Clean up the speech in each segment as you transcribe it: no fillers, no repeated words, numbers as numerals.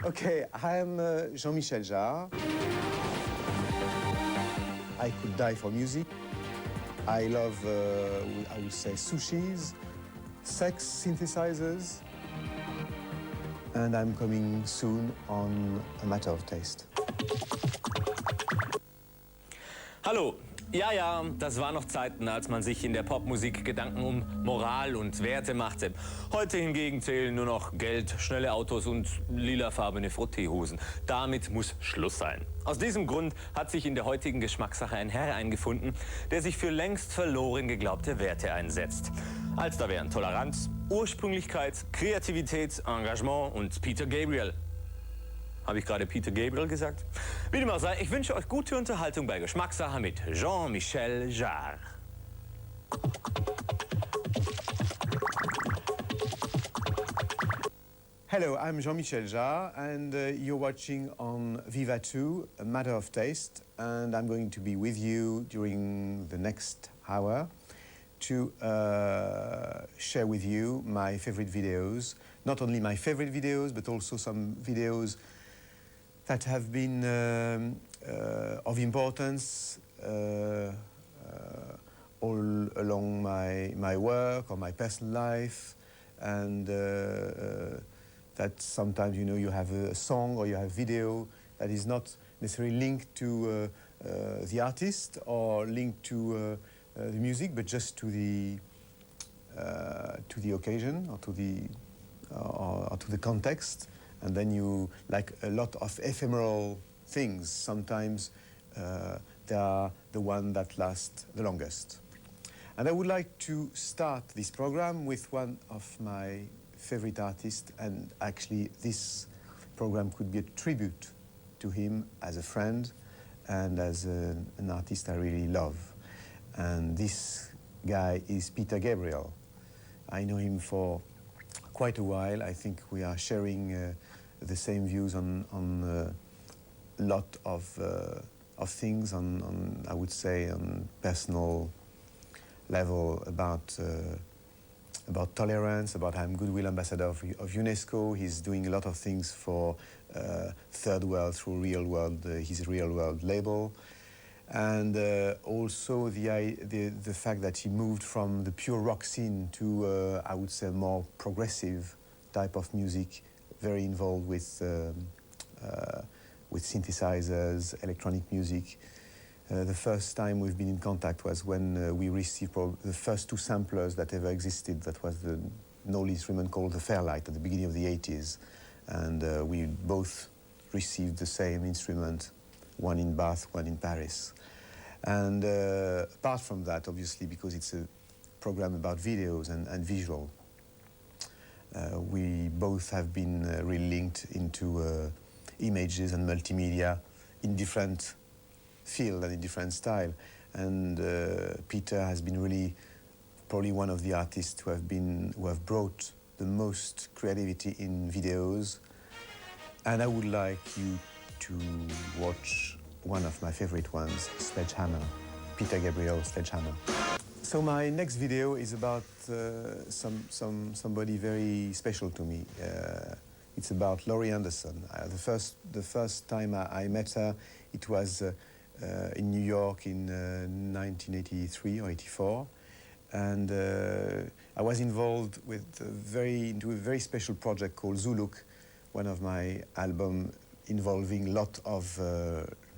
Okay, I'm Jean-Michel Jarre. I could die for music. I love, I would say, sushis, sex synthesizers, and I'm coming soon on A Matter of Taste. Hallo. Ja, das waren noch Zeiten, als man sich in der Popmusik Gedanken um Moral und Werte machte. Heute hingegen zählen nur noch Geld, schnelle Autos und lilafarbene Frotteehosen. Damit muss Schluss sein. Aus diesem Grund hat sich in der heutigen Geschmackssache ein Herr eingefunden, der sich für längst verloren geglaubte Werte einsetzt. Als da wären Toleranz, Ursprünglichkeit, Kreativität, Engagement und Peter Gabriel. Habe ich gerade Peter Gabriel gesagt? Wie dem auch sei, ich wünsche euch gute Unterhaltung bei Geschmackssache mit Jean-Michel Jarre. Hello, I'm Jean-Michel Jarre, and you're watching on Viva 2, A Matter of Taste, and I'm going to be with you during the next hour to share with you my favorite videos. Not only my favorite videos, but also some videos that have been of importance all along my work or my personal life, and that sometimes, you know, you have a song or you have video that is not necessarily linked to the artist or linked to the music, but just to the occasion or to the context. And then you, like a lot of ephemeral things, sometimes they are the one that last the longest. And I would like to start this program with one of my favorite artists, and actually this program could be a tribute to him as a friend and as an artist I really love. And this guy is Peter Gabriel. I know him for quite a while. I think we are sharing the same views on a lot of things, on I would say on personal level, about tolerance, about I'm Goodwill Ambassador of UNESCO. He's doing a lot of things for Third World through Real World, his Real World label. And also the fact that he moved from the pure rock scene to, I would say, more progressive type of music, very involved with synthesizers, electronic music. The first time we've been in contact was when we received the first two samplers that ever existed. That was the Knowles instrument called the Fairlight at the beginning of the 80s. And we both received the same instrument, one in Bath, one in Paris. And apart from that, obviously, because it's a program about videos and visual, we both have been really linked into images and multimedia in different field and in different style. And Peter has been really probably one of the artists who have brought the most creativity in videos. And I would like you to watch one of my favorite ones, Sledgehammer, Peter Gabriel, Sledgehammer. So my next video is about somebody very special to me. It's about Laurie Anderson. The first time I met her, it was in New York in 1983 or 84. And I was involved with into a very special project called Zuluk, one of my albums involving a lot of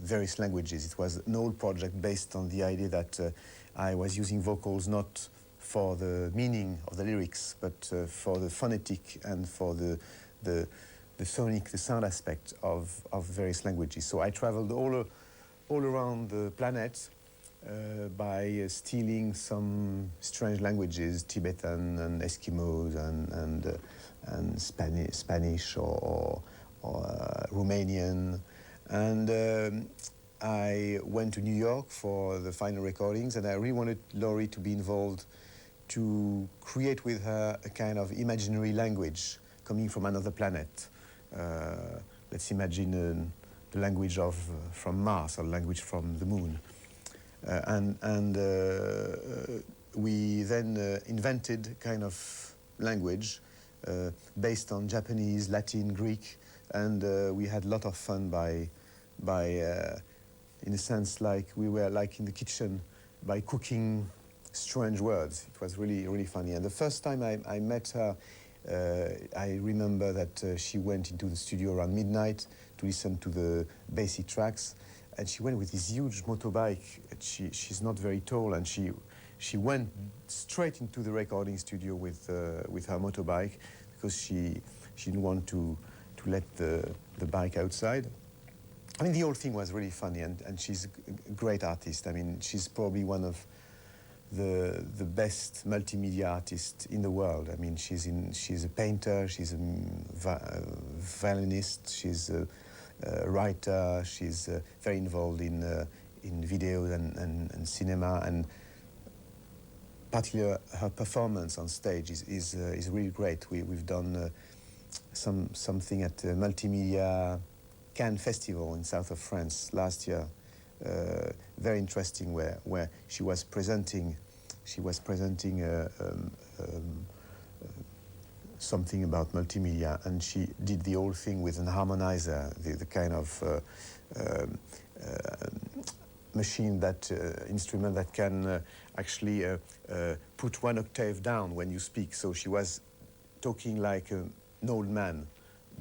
various languages. It was an old project based on the idea that I was using vocals not for the meaning of the lyrics, but for the phonetic and for the sonic, the sound aspect of various languages. So I traveled all around the planet by stealing some strange languages, Tibetan and Eskimos and Spanish or Romanian. And I went to New York for the final recordings, and I really wanted Laurie to be involved to create with her a kind of imaginary language coming from another planet. Let's imagine the language from Mars or language from the moon. And we then invented kind of language based on Japanese, Latin, Greek, and we had a lot of fun in a sense, like we were like in the kitchen by cooking strange words. It was really, really funny. And the first time I met her, I remember that she went into the studio around midnight to listen to the basic tracks, and she went with this huge motorbike. She's not very tall, and she went straight into the recording studio with her motorbike because she didn't want to let the bike outside. I mean, the whole thing was really funny, and she's a great artist. I mean, she's probably one of the best multimedia artists in the world. I mean, she's a painter, she's a violinist, she's a writer, she's very involved in videos and cinema, and particularly her performance on stage is really great. We've done something at the Multimedia Cannes Festival in south of France last year, very interesting, where she was presenting something about multimedia, and she did the whole thing with an harmonizer, the kind of machine, that instrument that can actually put one octave down when you speak. So she was talking like an old man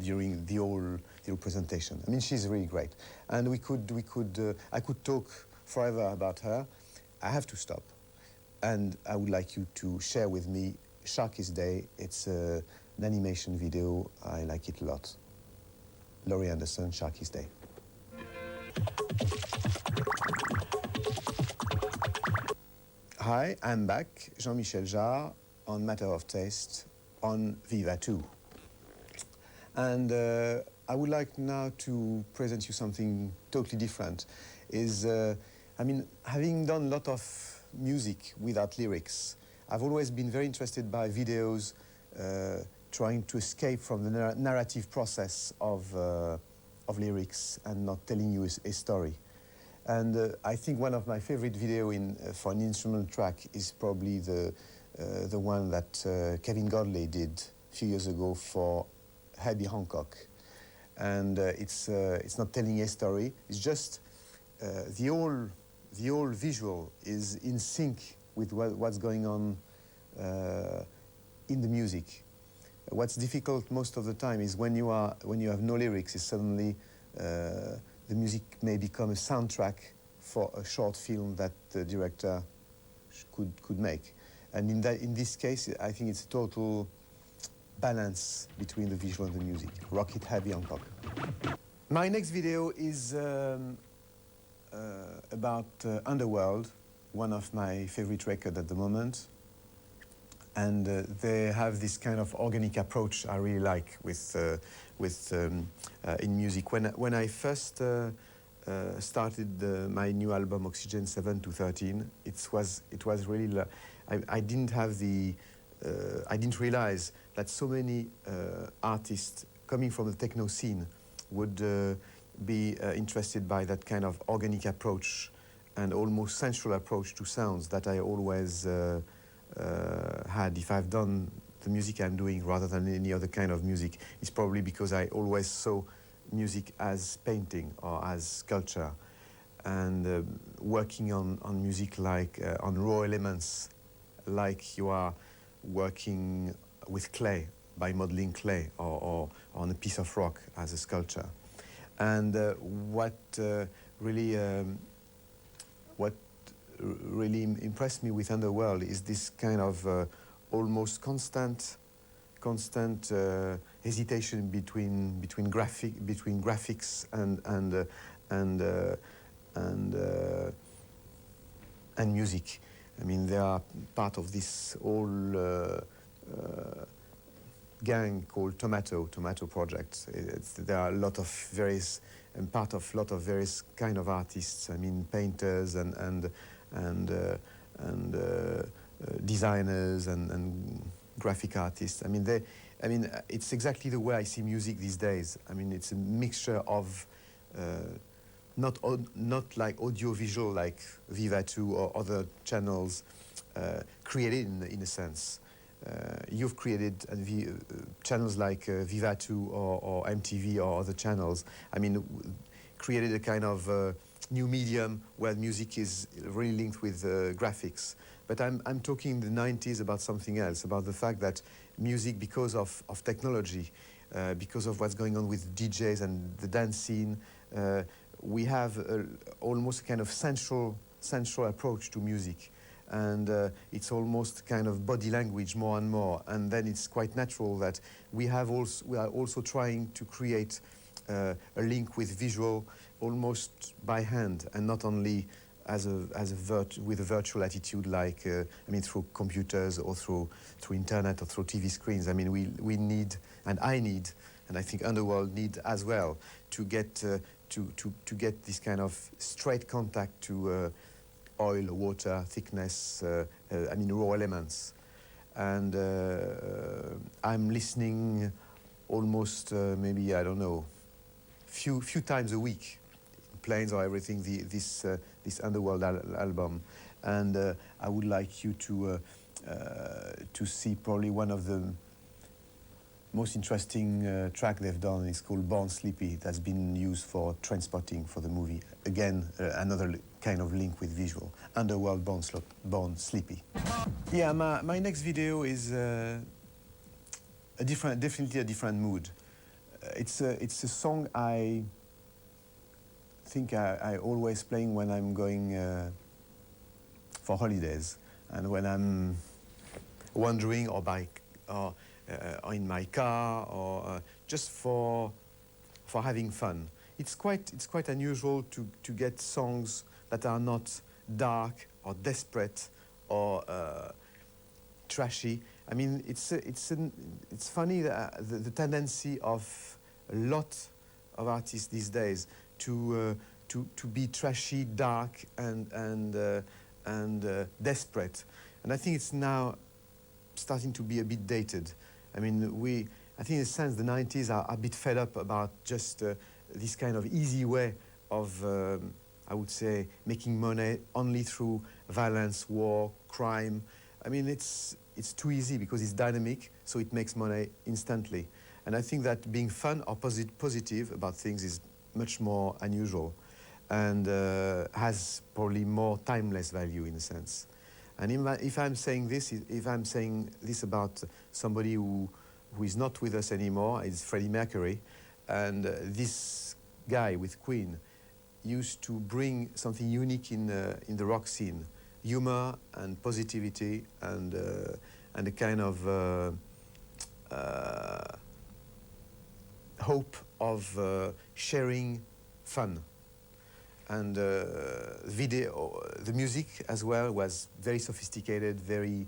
during the whole presentation. I mean, she's really great, and I could talk forever about her. I have to stop, and I would like you to share with me Sharky's Day. It's an animation video. I like it a lot. Laurie Anderson, Sharky's Day. Hi, I'm back, Jean-Michel Jarre, on Matter of Taste, on Viva 2. And I would like now to present you something totally different. I mean, having done a lot of music without lyrics, I've always been very interested by videos trying to escape from the narrative process of lyrics and not telling you a story. And I think one of my favorite videos for an instrumental track is probably the one that Kevin Godley did a few years ago for Herbie Hancock. And it's not telling a story. It's just the whole visual is in sync with what's going on in the music. What's difficult most of the time is when you have no lyrics, is suddenly the music may become a soundtrack for a short film that the director could make. And in this case, I think it's a total balance between the visual and the music. Rockit, Herbie, Hancock. My next video is about Underworld, one of my favorite records at the moment. And they have this kind of organic approach I really like in music. When I first started my new album Oxygene 7 to 13, it was really I didn't realize that so many artists coming from the techno scene would be interested by that kind of organic approach and almost sensual approach to sounds that I always had. If I've done the music I'm doing rather than any other kind of music, it's probably because I always saw music as painting or as sculpture, and working on music like on raw elements, like you are working with clay by modeling clay, or on a piece of rock as a sculpture. And what really impressed me with Underworld is this kind of almost constant hesitation between graphics and music. I mean, they are part of this whole gang called Tomato Project. There are a lot of various, and part of a lot of various kind of artists. I mean, painters and designers and graphic artists. I mean, it's exactly the way I see music these days. I mean, it's a mixture of not like audiovisual like Viva 2 or other channels created in a sense. you've created channels like Viva2 or MTV or other channels. I mean, created a kind of new medium where music is really linked with graphics. But I'm talking in the 90s about something else, about the fact that music, because of technology, because of what's going on with DJs and the dance scene, we have almost a kind of central approach to music. And it's almost kind of body language more and more. And then it's quite natural that we are also trying to create a link with visual almost by hand, and not only with a virtual attitude, like I mean, through computers or through internet or through TV screens. I mean, we need, and I need, and I think Underworld need as well, to get this kind of straight contact to oil, water, thickness, I mean, raw elements. And I'm listening almost maybe, I don't know, few times a week, planes or everything, this Underworld album. And I would like you to see probably one of the most interesting track they've done. It's called Born Slippy. That's been used for Trainspotting for the movie. Again, another kind of link with visual. Underworld, Born Slippy. Yeah, my next video is definitely a different mood. It's a song I think I always playing when I'm going for holidays, and when I'm wandering or bike or in my car, or just for having fun. It's quite unusual to get songs that are not dark or desperate or trashy. I mean, it's funny that the tendency of a lot of artists these days to be trashy, dark, and desperate. And I think it's now starting to be a bit dated. I mean, I think in a sense the 90s are a bit fed up about just this kind of easy way of, I would say, making money only through violence, war, crime. I mean, it's too easy because it's dynamic, so it makes money instantly. And I think that being fun or positive about things is much more unusual, and has probably more timeless value in a sense. And if I'm saying this about somebody who is not with us anymore, it's Freddie Mercury, and this guy with Queen used to bring something unique in the rock scene: humor and positivity, and a kind of hope of sharing fun. And the music as well was very sophisticated, very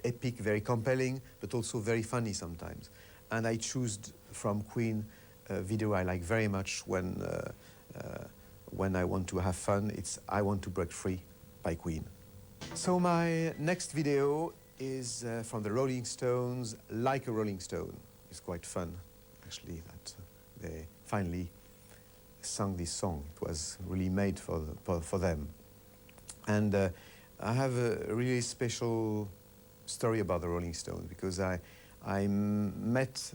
epic, very compelling, but also very funny sometimes. And I choose from Queen a video I like very much when I want to have fun. It's "I Want to Break Free" by Queen. So my next video is from the Rolling Stones, "Like a Rolling Stone." It's quite fun, actually, that they finally sung this song. It was really made for them. And I have a really special story about the Rolling Stones, because I met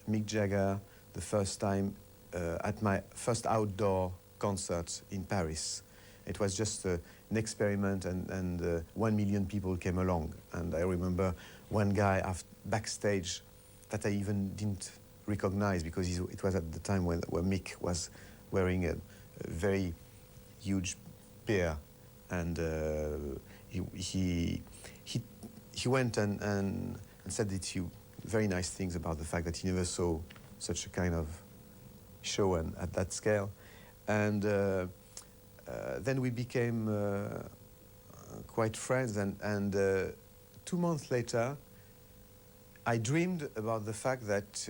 Mick Jagger the first time at my first outdoor concert in Paris. It was just an experiment, and 1 million people came along. And I remember one guy backstage that I even didn't recognize, because it was at the time when Mick was wearing a very huge beard, and he went and said very nice things about the fact that he never saw such a kind of show at that scale. And then we became quite friends, and 2 months later I dreamed about the fact that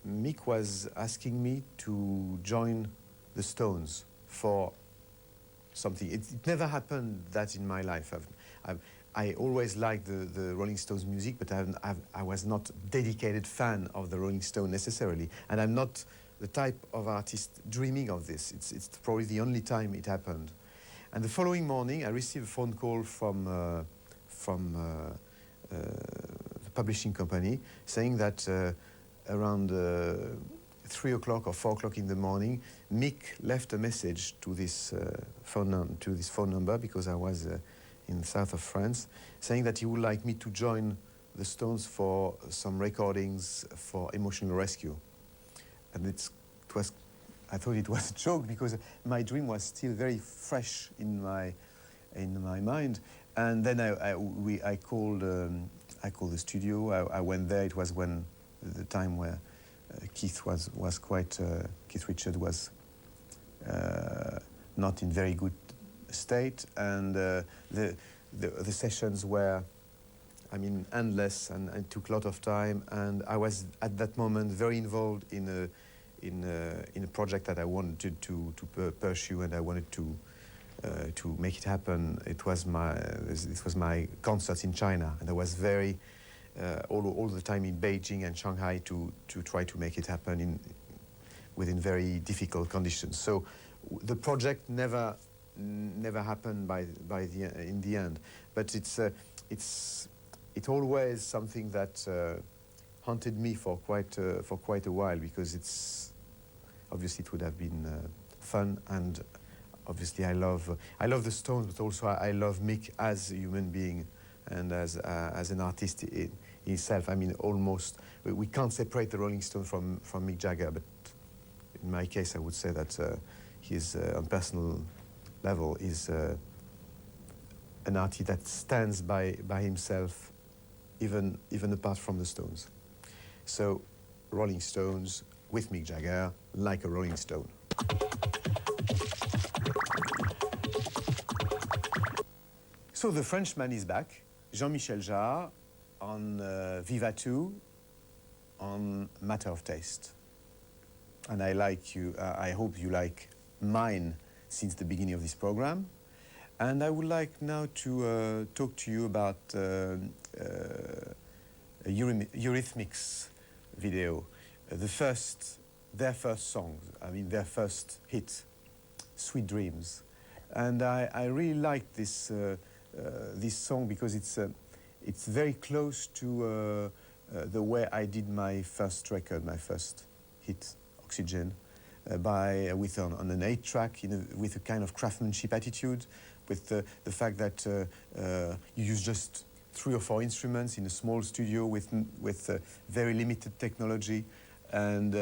Mick was asking me to join the Stones for something. It never happened that in my life. I always liked the Rolling Stones music, but I was not a dedicated fan of the Rolling Stones necessarily. And I'm not the type of artist dreaming of this. It's probably the only time it happened. And the following morning, I received a phone call from the publishing company, saying that around 3 o'clock or 4 o'clock in the morning, Mick left a message to this phone number, because I was in the south of France, saying that he would like me to join the Stones for some recordings for Emotional Rescue. And I thought it was a joke, because my dream was still very fresh in my mind. And then I called the studio. I went there. It was when the time where Keith Richard was not in very good state, and the sessions were, I mean, endless, and it took a lot of time. And I was at that moment very involved in a project that I wanted to pursue, and I wanted to make it happen. It was my concerts in China, and I was very all the time in Beijing and Shanghai to try to make it happen within very difficult conditions. So the project never happened in the end. But it's always something that haunted me for quite a while, because obviously it would have been fun, and obviously I love the Stones, but also I love Mick as a human being and as an artist in himself. I mean, almost we can't separate the Rolling Stones from Mick Jagger, but in my case I would say that he's on personal level is an artist that stands by himself, even apart from the Stones. So Rolling Stones with Mick Jagger, like a Rolling Stone. So the Frenchman is back, Jean-Michel Jarre, on Viva 2, on Matter of Taste. And I hope you like mine since the beginning of this program. And I would like now to talk to you about Eurythmics video, their first song, their first hit, Sweet Dreams. And I really like this song, because it's very close to the way I did my first record, my first hit, Oxygene, on an 8-track, with a kind of craftsmanship attitude, with the fact that you use just 3 or 4 instruments in a small studio with very limited technology, and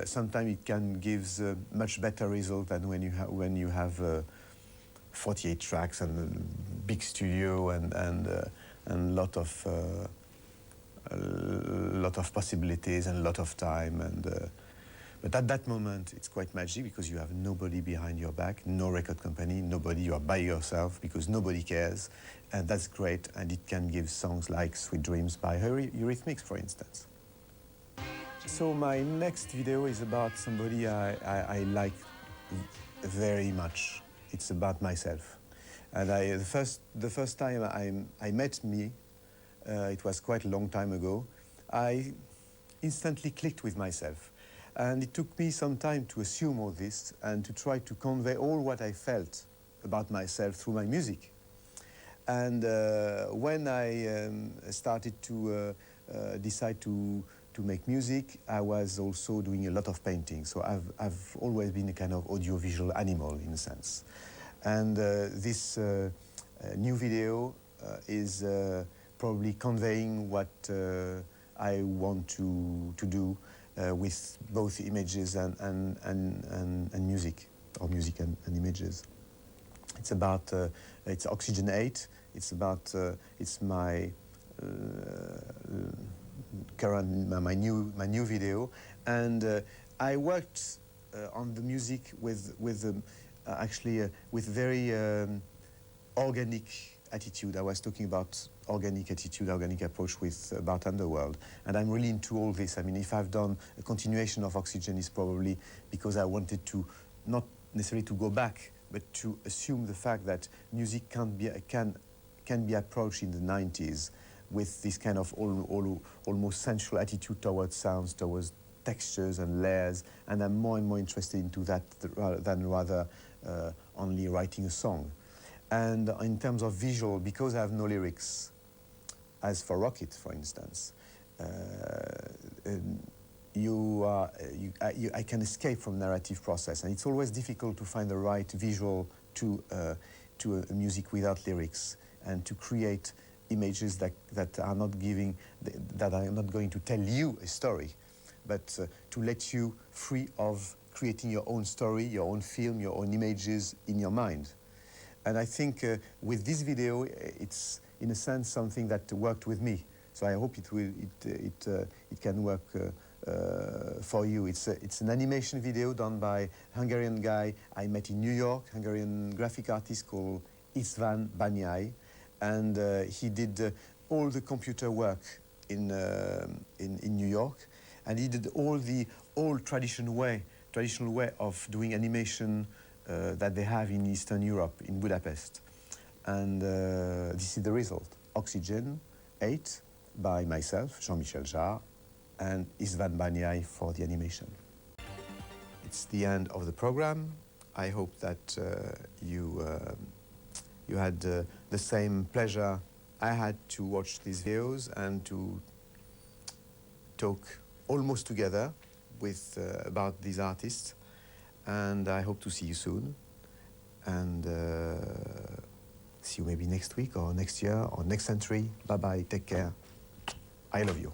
sometimes it can give a much better result than when you have 48 tracks and a big studio and a lot of possibilities and a lot of time. But at that moment, it's quite magic, because you have nobody behind your back, no record company, nobody. You are by yourself, because nobody cares, and that's great. And it can give songs like Sweet Dreams by Eurythmics, for instance. So my next video is about somebody I like very much. It's about myself. And the first time I met me, it was quite a long time ago, I instantly clicked with myself. And it took me some time to assume all this and to try to convey all what I felt about myself through my music. And when I started to decide to make music, I was also doing a lot of painting. So I've always been a kind of audiovisual animal, in a sense. And this new video is probably conveying what I want to do with both images and music, or music and images. It's about it's Oxygene 8. It's about it's my my new video, and I worked on the music with very organic attitude. I was talking about organic attitude, organic approach about Underworld, and I'm really into all this. I mean, if I've done a continuation of Oxygene, it's probably because I wanted to not necessarily to go back, but to assume the fact that music can be approached in the 90s with this kind of almost sensual attitude towards sounds, towards textures and layers, and I'm more and more interested into that than rather only writing a song. And in terms of visual, because I have no lyrics, as for Rockit, for instance. I can escape from narrative process, and it's always difficult to find the right visual to a music without lyrics, and to create images that are not going to tell you a story, but to let you free of creating your own story, your own film, your own images in your mind. And I think with this video, it's in a sense something that worked with me. So I hope it can work for you. It's an animation video done by a Hungarian guy I met in New York, Hungarian graphic artist called István Bányai, and he did all the computer work in New York, and he did all the old traditional way of doing animation that they have in Eastern Europe, in Budapest. And this is the result. Oxygene 8 by myself, Jean-Michel Jarre, and István Bányai for the animation. It's the end of the program. I hope that you had the same pleasure I had to watch these videos and to talk almost together with about these artists. And I hope to see you soon, and see you maybe next week or next year or next century. Bye bye, take care. I love you.